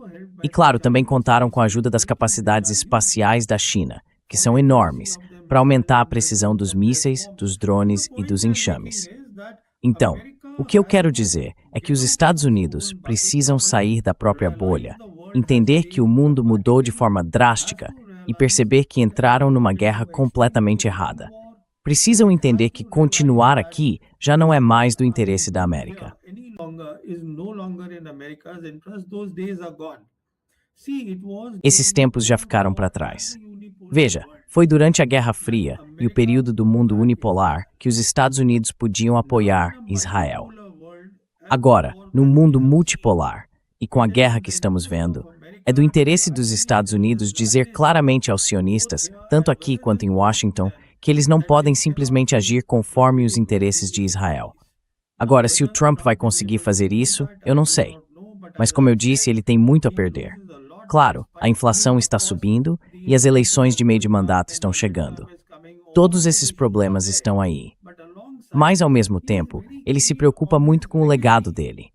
E claro, também contaram com a ajuda das capacidades espaciais da China, que são enormes, para aumentar a precisão dos mísseis, dos drones e dos enxames. Então, o que eu quero dizer é que os Estados Unidos precisam sair da própria bolha, entender que o mundo mudou de forma drástica e perceber que entraram numa guerra completamente errada. Precisam entender que continuar aqui já não é mais do interesse da América. Esses tempos já ficaram para trás. Veja, foi durante a Guerra Fria e o período do mundo unipolar que os Estados Unidos podiam apoiar Israel. Agora, no mundo multipolar, e com a guerra que estamos vendo, é do interesse dos Estados Unidos dizer claramente aos sionistas, tanto aqui quanto em Washington, que eles não podem simplesmente agir conforme os interesses de Israel. Agora, se o Trump vai conseguir fazer isso, eu não sei. Mas como eu disse, ele tem muito a perder. Claro, a inflação está subindo e as eleições de meio de mandato estão chegando. Todos esses problemas estão aí. Mas, ao mesmo tempo, ele se preocupa muito com o legado dele.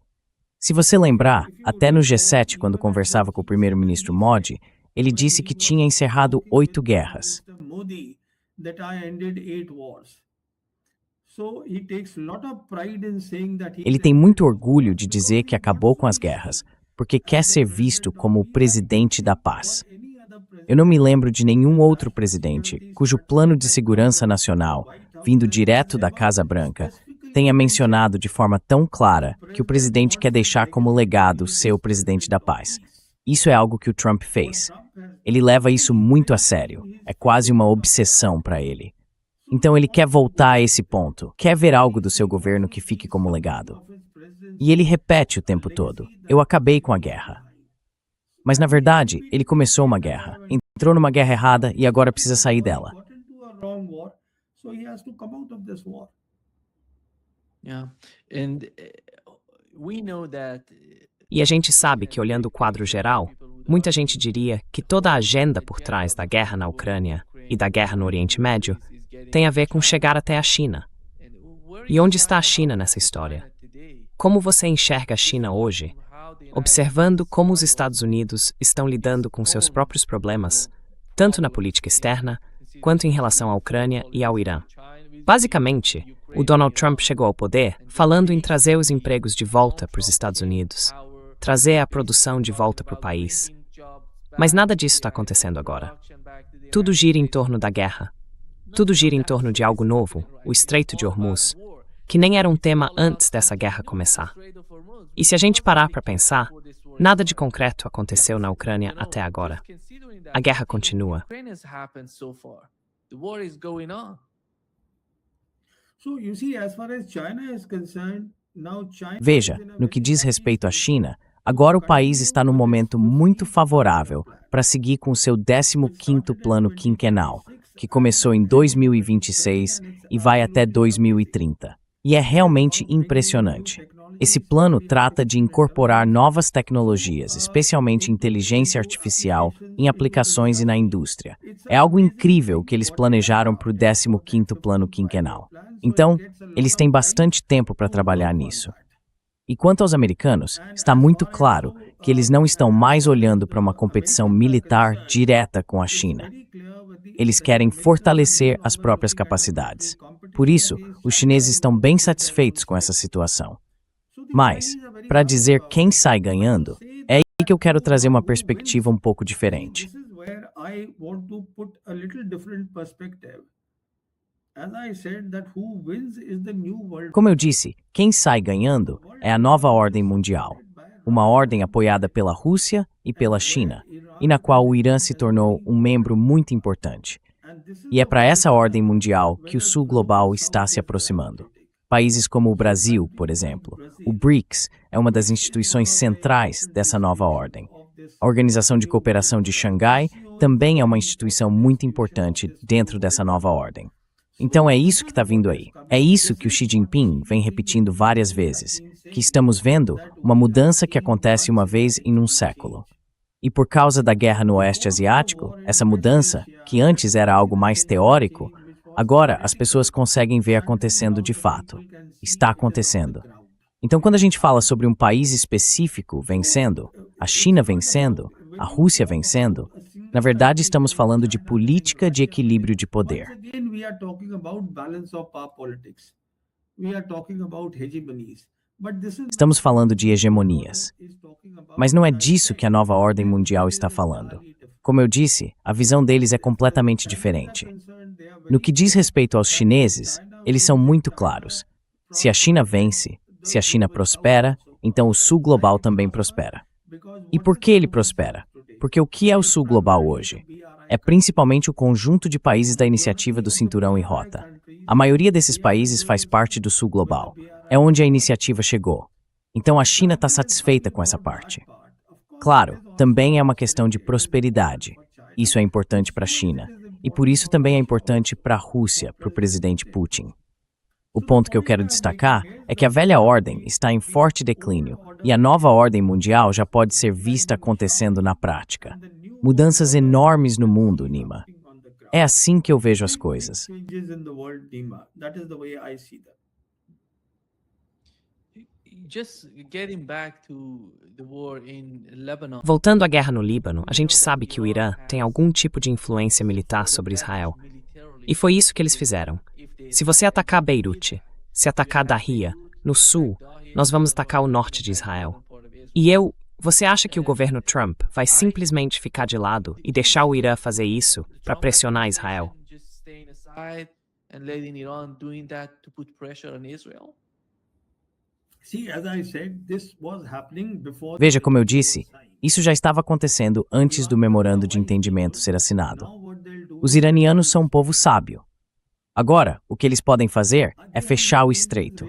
Se você lembrar, até no G7, quando conversava com o primeiro-ministro Modi, ele disse que tinha encerrado 8 guerras. Ele tem muito orgulho de dizer que acabou com as guerras, porque quer ser visto como o presidente da paz. Eu não me lembro de nenhum outro presidente cujo plano de segurança nacional, vindo direto da Casa Branca, tenha mencionado de forma tão clara que o presidente quer deixar como legado ser o presidente da paz. Isso é algo que o Trump fez. Ele leva isso muito a sério. É quase uma obsessão para ele. Então ele quer voltar a esse ponto. Quer ver algo do seu governo que fique como legado. E ele repete o tempo todo: eu acabei com a guerra. Mas na verdade, ele começou uma guerra, entrou numa guerra errada e agora precisa sair dela. Yeah, and we know that. E a gente sabe que, olhando o quadro geral, muita gente diria que toda a agenda por trás da guerra na Ucrânia e da guerra no Oriente Médio tem a ver com chegar até a China. E onde está a China nessa história? Como você enxerga a China hoje, observando como os Estados Unidos estão lidando com seus próprios problemas, tanto na política externa, quanto em relação à Ucrânia e ao Irã? Basicamente, o Donald Trump chegou ao poder falando em trazer os empregos de volta para os Estados Unidos, trazer a produção de volta para o país. Mas nada disso está acontecendo agora. Tudo gira em torno da guerra. Tudo gira em torno de algo novo, o Estreito de Hormuz, que nem era um tema antes dessa guerra começar. E se a gente parar para pensar, nada de concreto aconteceu na Ucrânia até agora. A guerra continua. Veja, no que diz respeito à China, agora o país está num momento muito favorável para seguir com o seu 15º plano quinquenal, que começou em 2026 e vai até 2030. E é realmente impressionante. Esse plano trata de incorporar novas tecnologias, especialmente inteligência artificial, em aplicações e na indústria. É algo incrível que eles planejaram para o 15º plano quinquenal. Então, eles têm bastante tempo para trabalhar nisso. E quanto aos americanos, está muito claro que eles não estão mais olhando para uma competição militar direta com a China. Eles querem fortalecer as próprias capacidades. Por isso, os chineses estão bem satisfeitos com essa situação. Mas, para dizer quem sai ganhando, é aí que eu quero trazer uma perspectiva um pouco diferente. Como eu disse, quem sai ganhando é a nova ordem mundial, uma ordem apoiada pela Rússia e pela China, e na qual o Irã se tornou um membro muito importante. E é para essa ordem mundial que o Sul Global está se aproximando. Países como o Brasil, por exemplo, o BRICS é uma das instituições centrais dessa nova ordem. A Organização de Cooperação de Xangai também é uma instituição muito importante dentro dessa nova ordem. Então é isso que está vindo aí. É isso que o Xi Jinping vem repetindo várias vezes, que estamos vendo uma mudança que acontece uma vez em um século. E por causa da guerra no Oeste Asiático, essa mudança, que antes era algo mais teórico, agora as pessoas conseguem ver acontecendo de fato. Está acontecendo. Então quando a gente fala sobre um país específico vencendo, a China vencendo, a Rússia vencendo, na verdade estamos falando de política de equilíbrio de poder. Estamos falando de hegemonias. Mas não é disso que a nova ordem mundial está falando. Como eu disse, a visão deles é completamente diferente. No que diz respeito aos chineses, eles são muito claros. Se a China vence, se a China prospera, então o Sul Global também prospera. E por que ele prospera? Porque o que é o Sul Global hoje? É principalmente o conjunto de países da iniciativa do Cinturão e Rota. A maioria desses países faz parte do Sul Global. É onde a iniciativa chegou. Então a China está satisfeita com essa parte. Claro, também é uma questão de prosperidade. Isso é importante para a China. E por isso também é importante para a Rússia, para o presidente Putin. O ponto que eu quero destacar é que a velha ordem está em forte declínio e a nova ordem mundial já pode ser vista acontecendo na prática. Mudanças enormes no mundo, Nima. É assim que eu vejo as coisas. Voltando à guerra no Líbano, a gente sabe que o Irã tem algum tipo de influência militar sobre Israel. E foi isso que eles fizeram. Se você atacar Beirute, se atacar Dahia, no sul, nós vamos atacar o norte de Israel. Você acha que o governo Trump vai simplesmente ficar de lado e deixar o Irã fazer isso para pressionar Israel? Veja, como eu disse, isso já estava acontecendo antes do memorando de entendimento ser assinado. Os iranianos são um povo sábio. Agora, o que eles podem fazer é fechar o estreito.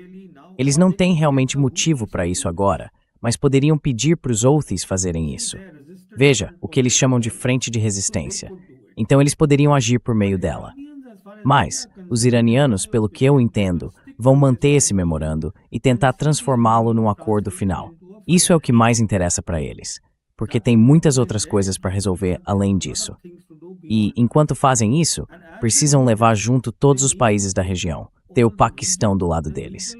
Eles não têm realmente motivo para isso agora, mas poderiam pedir para os Houthis fazerem isso. Veja, o que eles chamam de frente de resistência. Então eles poderiam agir por meio dela. Mas, os iranianos, pelo que eu entendo, vão manter esse memorando e tentar transformá-lo num acordo final. Isso é o que mais interessa para eles, porque tem muitas outras coisas para resolver além disso. E, enquanto fazem isso, precisam levar junto todos os países da região, ter o Paquistão do lado deles.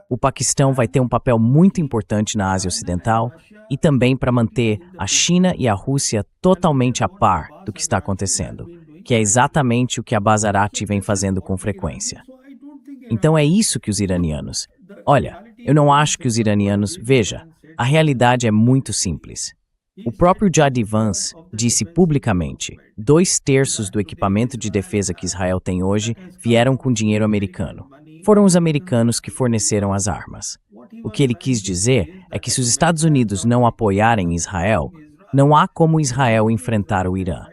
O Paquistão vai ter um papel muito importante na Ásia Ocidental e também para manter a China e a Rússia totalmente a par do que está acontecendo, que é exatamente o que a Basarati vem fazendo com frequência. Então é isso que os iranianos... Olha, eu não acho que os iranianos... Veja, a realidade é muito simples. O próprio J.D. Vance disse publicamente: 2/3 do equipamento de defesa que Israel tem hoje vieram com dinheiro americano. Foram os americanos que forneceram as armas. O que ele quis dizer é que se os Estados Unidos não apoiarem Israel, não há como Israel enfrentar o Irã.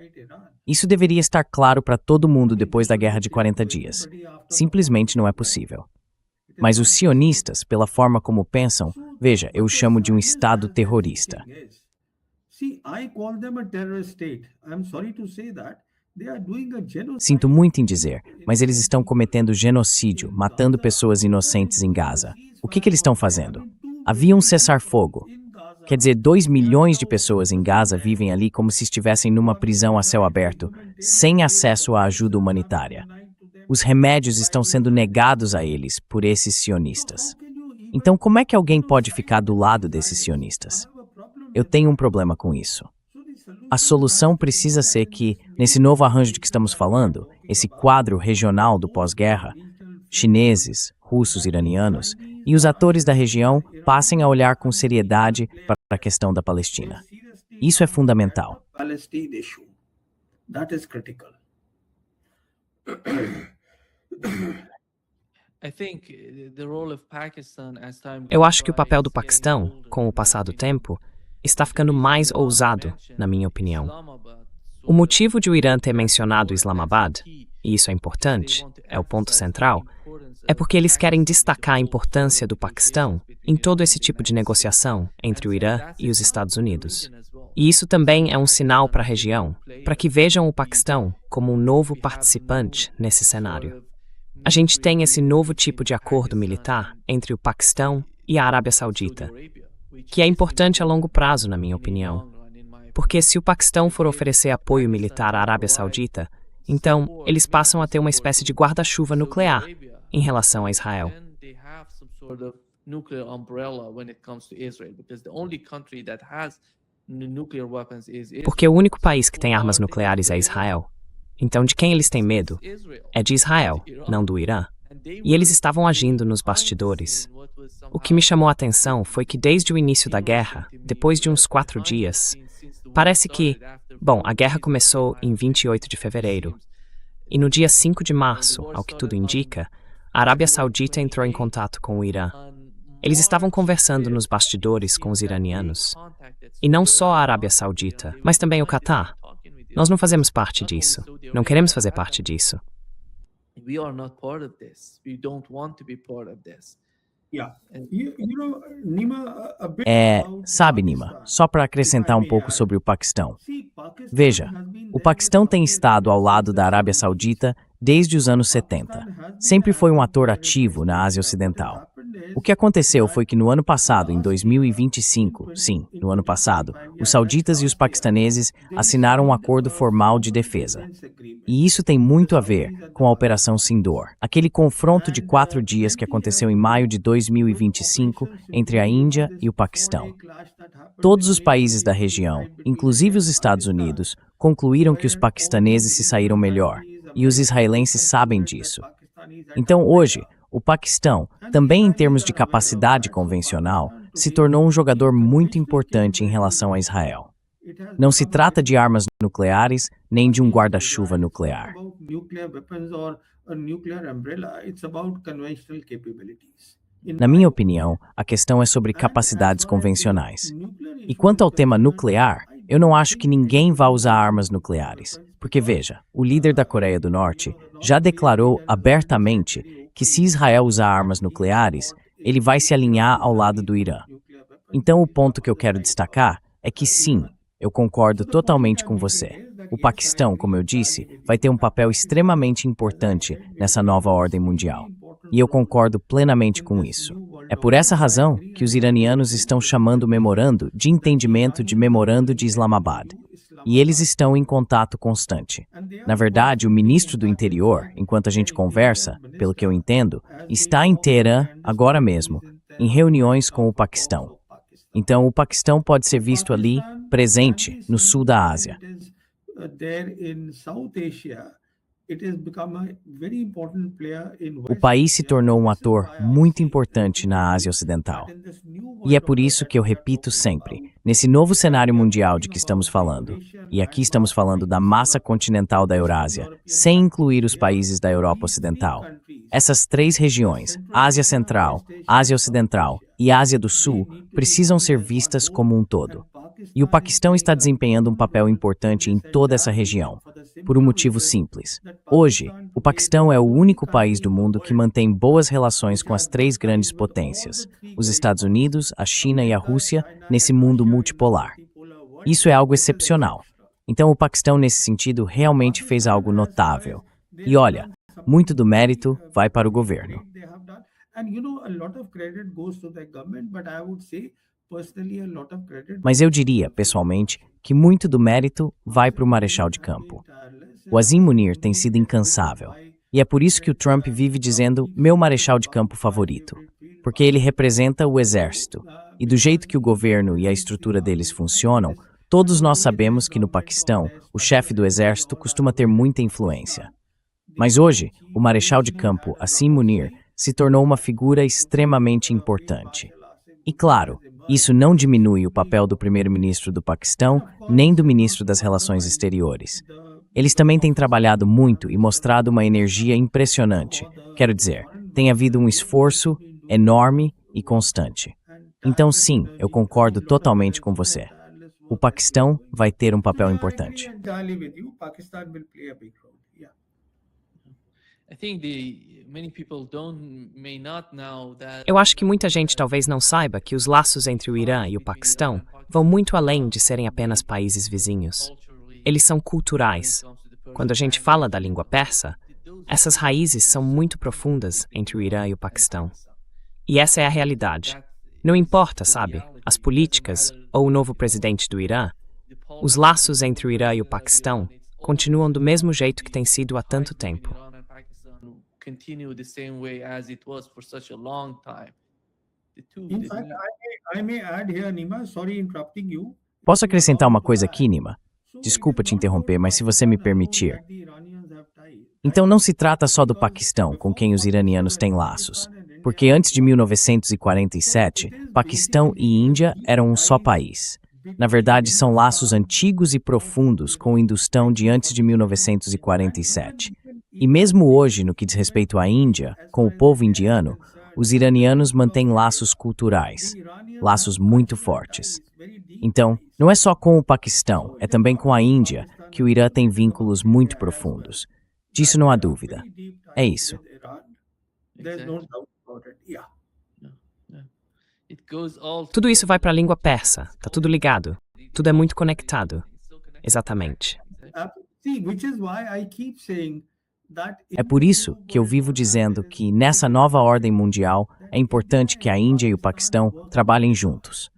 Isso deveria estar claro para todo mundo depois da Guerra de 40 dias. Simplesmente não é possível. Mas os sionistas, pela forma como pensam, veja, eu chamo de um Estado terrorista. Sinto muito em dizer, mas eles estão cometendo genocídio, matando pessoas inocentes em Gaza. O que eles estão fazendo? Havia um cessar-fogo. Quer dizer, 2 milhões de pessoas em Gaza vivem ali como se estivessem numa prisão a céu aberto, sem acesso à ajuda humanitária. Os remédios estão sendo negados a eles por esses sionistas. Então, como é que alguém pode ficar do lado desses sionistas? Eu tenho um problema com isso. A solução precisa ser que, nesse novo arranjo de que estamos falando, esse quadro regional do pós-guerra, chineses, russos, iranianos e os atores da região passem a olhar com seriedade para a questão da Palestina. Isso é fundamental. Eu acho que o papel do Paquistão, com o passar do tempo, está ficando mais ousado, na minha opinião. O motivo de o Irã ter mencionado Islamabad, e isso é importante, é o ponto central, é porque eles querem destacar a importância do Paquistão em todo esse tipo de negociação entre o Irã e os Estados Unidos. E isso também é um sinal para a região, para que vejam o Paquistão como um novo participante nesse cenário. A gente tem esse novo tipo de acordo militar entre o Paquistão e a Arábia Saudita, que é importante a longo prazo, na minha opinião. Porque se o Paquistão for oferecer apoio militar à Arábia Saudita, então eles passam a ter uma espécie de guarda-chuva nuclear em relação a Israel. Porque o único país que tem armas nucleares é Israel. Então, de quem eles têm medo? É de Israel, não do Irã. E eles estavam agindo nos bastidores. O que me chamou a atenção foi que desde o início da guerra, depois de uns 4 dias, parece que, a guerra começou em 28 de fevereiro. E no dia 5 de março, ao que tudo indica, a Arábia Saudita entrou em contato com o Irã. Eles estavam conversando nos bastidores com os iranianos. E não só a Arábia Saudita, mas também o Catar. Nós não fazemos parte disso. Não queremos fazer parte disso. Sabe, Nima, só para acrescentar um pouco sobre o Paquistão. Veja, o Paquistão tem estado ao lado da Arábia Saudita desde os anos 70. Sempre foi um ator ativo na Ásia Ocidental. O que aconteceu foi que no ano passado, em 2025, no ano passado, os sauditas e os paquistaneses assinaram um acordo formal de defesa. E isso tem muito a ver com a Operação Sindoor, aquele confronto de 4 dias que aconteceu em maio de 2025 entre a Índia e o Paquistão. Todos os países da região, inclusive os Estados Unidos, concluíram que os paquistaneses se saíram melhor, e os israelenses sabem disso. Então, hoje, o Paquistão, também em termos de capacidade convencional, se tornou um jogador muito importante em relação a Israel. Não se trata de armas nucleares, nem de um guarda-chuva nuclear. Na minha opinião, a questão é sobre capacidades convencionais. E quanto ao tema nuclear, eu não acho que ninguém vá usar armas nucleares. Porque veja, o líder da Coreia do Norte já declarou abertamente que se Israel usar armas nucleares, ele vai se alinhar ao lado do Irã. Então o ponto que eu quero destacar é que sim, eu concordo totalmente com você. O Paquistão, como eu disse, vai ter um papel extremamente importante nessa nova ordem mundial. E eu concordo plenamente com isso. É por essa razão que os iranianos estão chamando o memorando de entendimento de Memorando de Islamabad. E eles estão em contato constante. Na verdade, o ministro do Interior, enquanto a gente conversa, pelo que eu entendo, está em Teherã agora mesmo, em reuniões com o Paquistão. Então, o Paquistão pode ser visto ali, presente, no sul da Ásia. O país se tornou um ator muito importante na Ásia Ocidental. E é por isso que eu repito sempre, nesse novo cenário mundial de que estamos falando, e aqui estamos falando da massa continental da Eurásia, sem incluir os países da Europa Ocidental, essas três regiões, Ásia Central, Ásia Ocidental e Ásia do Sul, precisam ser vistas como um todo. E o Paquistão está desempenhando um papel importante em toda essa região, por um motivo simples. Hoje, o Paquistão é o único país do mundo que mantém boas relações com as três grandes potências, os Estados Unidos, a China e a Rússia, nesse mundo multipolar. Isso é algo excepcional. Então, o Paquistão, nesse sentido, realmente fez algo notável. E olha, muito do mérito vai para o governo. Mas eu diria, pessoalmente, que muito do mérito vai para o Marechal de Campo. O Azim Munir tem sido incansável. E é por isso que o Trump vive dizendo meu Marechal de Campo favorito. Porque ele representa o exército. E do jeito que o governo e a estrutura deles funcionam, todos nós sabemos que no Paquistão, o chefe do exército costuma ter muita influência. Mas hoje, o Marechal de Campo, Azim Munir, se tornou uma figura extremamente importante. E claro, isso não diminui o papel do primeiro-ministro do Paquistão, nem do ministro das Relações Exteriores. Eles também têm trabalhado muito e mostrado uma energia impressionante. Quero dizer, tem havido um esforço enorme e constante. Então sim, eu concordo totalmente com você. O Paquistão vai ter um papel importante. Eu acho que muita gente talvez não saiba que os laços entre o Irã e o Paquistão vão muito além de serem apenas países vizinhos. Eles são culturais. Quando a gente fala da língua persa, essas raízes são muito profundas entre o Irã e o Paquistão. E essa é a realidade. Não importa, sabe, as políticas ou o novo presidente do Irã, os laços entre o Irã e o Paquistão continuam do mesmo jeito que tem sido há tanto tempo. Posso acrescentar uma coisa aqui, Nima? Desculpa te interromper, mas se você me permitir. Então não se trata só do Paquistão, com quem os iranianos têm laços. Porque antes de 1947, Paquistão e Índia eram um só país. Na verdade, são laços antigos e profundos com o Hindustão de antes de 1947. E mesmo hoje, no que diz respeito à Índia, com o povo indiano, os iranianos mantêm laços culturais, laços muito fortes. Então, não é só com o Paquistão, é também com a Índia que o Irã tem vínculos muito profundos. Disso não há dúvida. É isso. Tudo isso vai para a língua persa, tá tudo ligado. Tudo é muito conectado. Exatamente. É por isso que eu vivo dizendo que, nessa nova ordem mundial, é importante que a Índia e o Paquistão trabalhem juntos.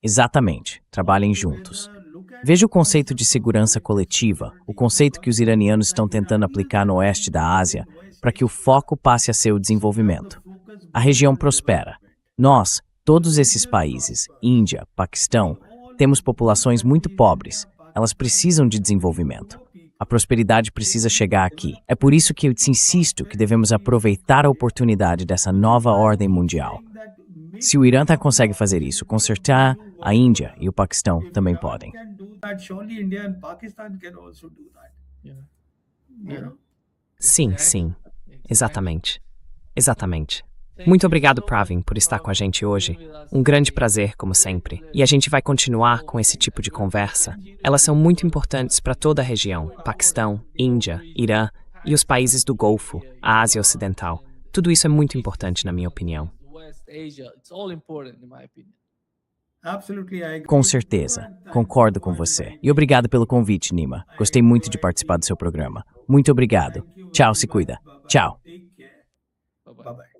Exatamente, trabalhem juntos. Veja o conceito de segurança coletiva, o conceito que os iranianos estão tentando aplicar no oeste da Ásia, para que o foco passe a ser o desenvolvimento. A região prospera. Nós, todos esses países, Índia, Paquistão, temos populações muito pobres. Elas precisam de desenvolvimento. A prosperidade precisa chegar aqui. É por isso que eu te insisto que devemos aproveitar a oportunidade dessa nova ordem mundial. Se o Irã consegue fazer isso, com certeza a Índia e o Paquistão também podem. Sim, sim. Exatamente. Exatamente. Muito obrigado, Pravin, por estar com a gente hoje. Um grande prazer, como sempre. E a gente vai continuar com esse tipo de conversa. Elas são muito importantes para toda a região: Paquistão, Índia, Irã e os países do Golfo, a Ásia Ocidental. Tudo isso é muito importante, na minha opinião. West Asia, it's all important in my opinion. Absolutely, I agree. Com certeza, concordo com você. E obrigado pelo convite, Nima. Gostei muito de participar do seu programa. Muito obrigado. Tchau, se cuida. Tchau. Take care. Bye-bye. Bye bye.